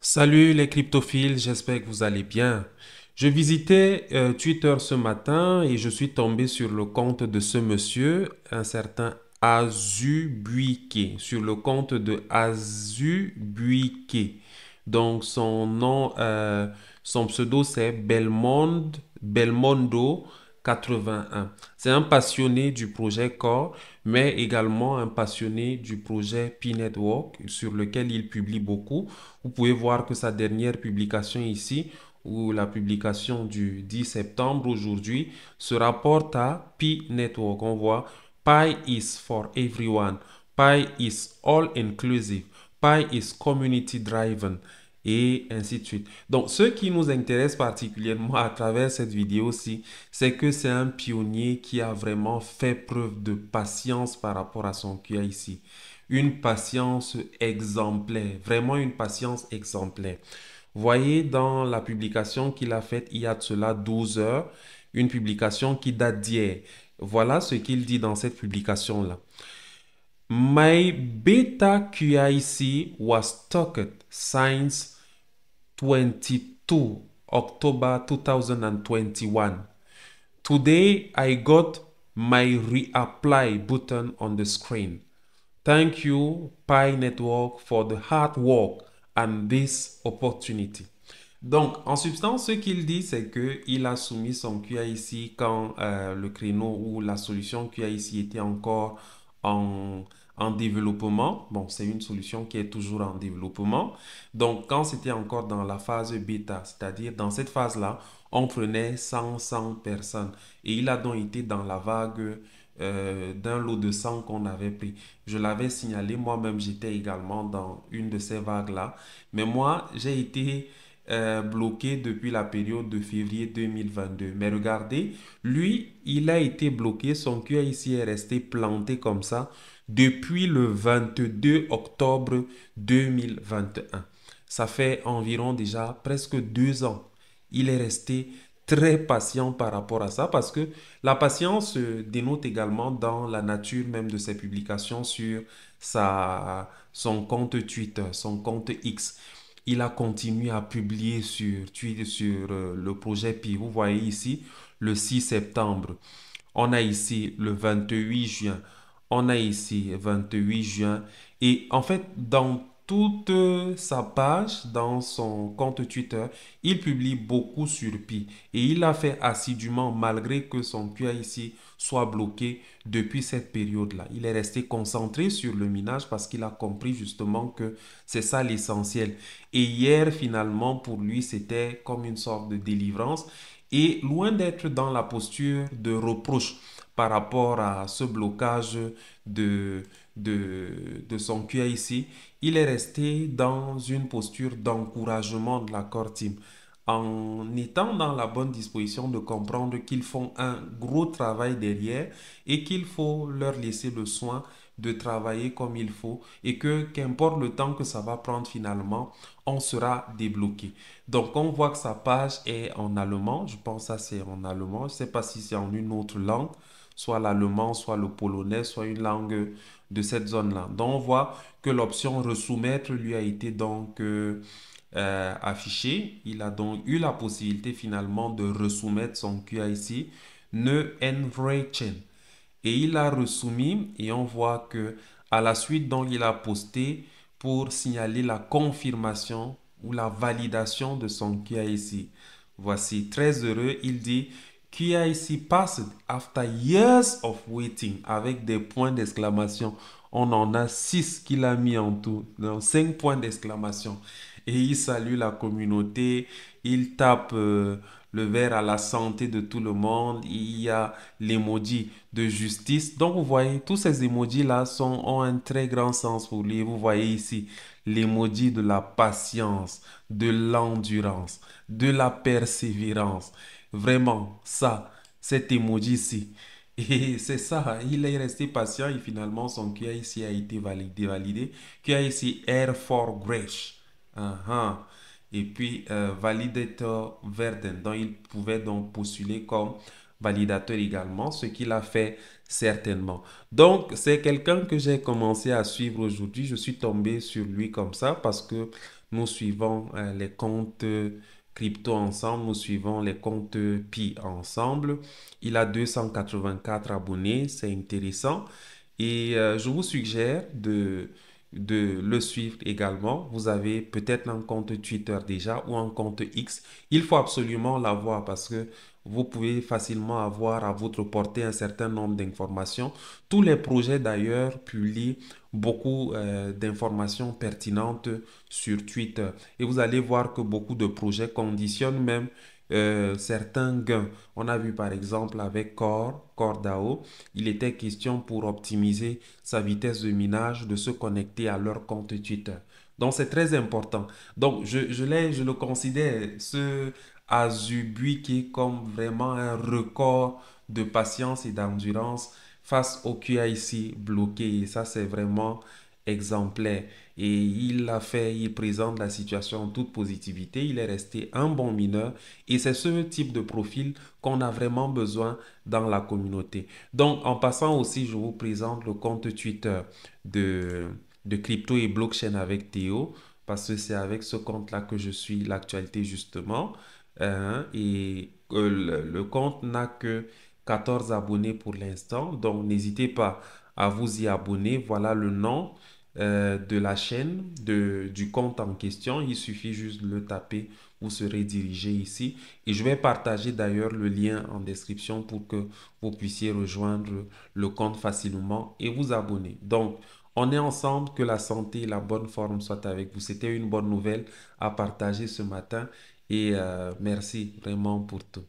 Salut les cryptophiles, j'espère que vous allez bien. Je visitais Twitter ce matin et je suis tombé sur le compte de ce monsieur, un certain Azubuike, sur le compte de Azubuike. Donc son pseudo c'est Belmondo 81. C'est un passionné du projet Core, mais également un passionné du projet P-Network sur lequel il publie beaucoup. Vous pouvez voir que sa dernière publication ici, ou la publication du 10 septembre aujourd'hui, se rapporte à Pi Network. On voit Pi is for everyone, Pi is all inclusive, Pi is community driven et ainsi de suite. Donc, ce qui nous intéresse particulièrement à travers cette vidéo-ci, c'est que c'est un pionnier qui a vraiment fait preuve de patience par rapport à son QI une patience exemplaire, vraiment une patience exemplaire. Voyez dans la publication qu'il a faite il y a de cela 12 heures, une publication qui date d'hier. Voilà ce qu'il dit dans cette publication-là. My beta QIC was stocked since 22 October 2021. Today I got my reapply button on the screen. Thank you, Pi Network, for the hard work and this opportunity. Donc, en substance, ce qu'il dit, c'est qu'il a soumis son QIC quand le créneau ou la solution QIC était encore en, en développement. Bon, c'est une solution qui est toujours en développement. Donc, quand c'était encore dans la phase bêta, c'est-à-dire dans cette phase-là, on prenait 100 personnes. Et il a donc été dans la vague d'un lot de 100 qu'on avait pris. Je l'avais signalé, moi-même j'étais également dans une de ces vagues-là. Mais moi, j'ai été bloqué depuis la période de février 2022. Mais regardez, lui, il a été bloqué, son QIC est resté planté comme ça depuis le 22 octobre 2021. Ça fait environ déjà presque 2 ans. Il est resté très patient par rapport à ça parce que la patience se dénote également dans la nature même de ses publications sur son compte Twitter, son compte X. Il a continué à publier sur Twitter, sur le projet Pi. Vous voyez ici le 6 septembre. On a ici le 28 juin. On a ici 28 juin. Et en fait, dans toute sa page, dans son compte Twitter, il publie beaucoup sur Pi. Et il l'a fait assidûment malgré que son QI soit bloqué depuis cette période-là. Il est resté concentré sur le minage parce qu'il a compris justement que c'est ça l'essentiel. Et hier, finalement, pour lui, c'était comme une sorte de délivrance. Et loin d'être dans la posture de reproche par rapport à ce blocage de, de son QI il est resté dans une posture d'encouragement de la core team en étant dans la bonne disposition de comprendre qu'ils font un gros travail derrière et qu'il faut leur laisser le soin de travailler comme il faut et que qu'importe le temps que ça va prendre finalement, on sera débloqué. Donc on voit que sa page est en allemand, je pense que ça c'est en allemand, je ne sais pas si c'est en une autre langue, soit l'allemand, soit le polonais, soit une langue de cette zone-là. Donc on voit que l'option resoumettre lui a été donc affiché. Il a donc eu la possibilité finalement de resoumettre son QIC ne enrichen. Et il a resoumis et on voit que à la suite donc il a posté pour signaler la confirmation ou la validation de son QIC. Voici, très heureux, il dit QIC passed after years of waiting avec des points d'exclamation. On en a 6 qu'il a mis en tout, donc 5 points d'exclamation. Et il salue la communauté, il tape le verre à la santé de tout le monde, il y a l'emoji de justice. Donc vous voyez, tous ces emojis-là ont un très grand sens pour lui. Vous voyez ici l'emoji de la patience, de l'endurance, de la persévérance. Vraiment, ça, cet emoji-ci. Et c'est ça, il est resté patient et finalement son QIC a été validé. QIC Air for Grace. Uh-huh. Et puis Validator Verden, dont il pouvait donc postuler comme validateur également, ce qu'il a fait certainement. Donc, c'est quelqu'un que j'ai commencé à suivre aujourd'hui. Je suis tombé sur lui comme ça parce que nous suivons les comptes crypto ensemble, nous suivons les comptes Pi ensemble. Il a 284 abonnés, c'est intéressant. Et je vous suggère de le suivre également. Vous avez peut-être un compte Twitter déjà ou un compte X. Il faut absolument l'avoir parce que vous pouvez facilement avoir à votre portée un certain nombre d'informations. Tous les projets d'ailleurs publient beaucoup d'informations pertinentes sur Twitter. Et vous allez voir que beaucoup de projets conditionnent même certains gains. On a vu par exemple avec Core DAO, il était question pour optimiser sa vitesse de minage de se connecter à leur compte Twitter. Donc c'est très important. Donc je le considère ce Azubuike comme vraiment un record de patience et d'endurance face au QIC bloqué. Et ça c'est vraiment exemplaire. Et il l'a fait, il présente la situation en toute positivité. Il est resté un bon mineur. Et c'est ce type de profil qu'on a vraiment besoin dans la communauté. Donc, en passant aussi, je vous présente le compte Twitter de, de crypto et blockchain avec Théo, parce que c'est avec ce compte-là que je suis l'actualité justement. Et le compte n'a que 14 abonnés pour l'instant. Donc, n'hésitez pas à vous y abonner. Voilà le nom de la chaîne, du compte en question. Il suffit juste de le taper. Vous serez dirigé ici. Et je vais partager d'ailleurs le lien en description pour que vous puissiez rejoindre le compte facilement et vous abonner. Donc, on est ensemble, que la santé et la bonne forme soient avec vous. C'était une bonne nouvelle à partager ce matin et merci vraiment pour tout.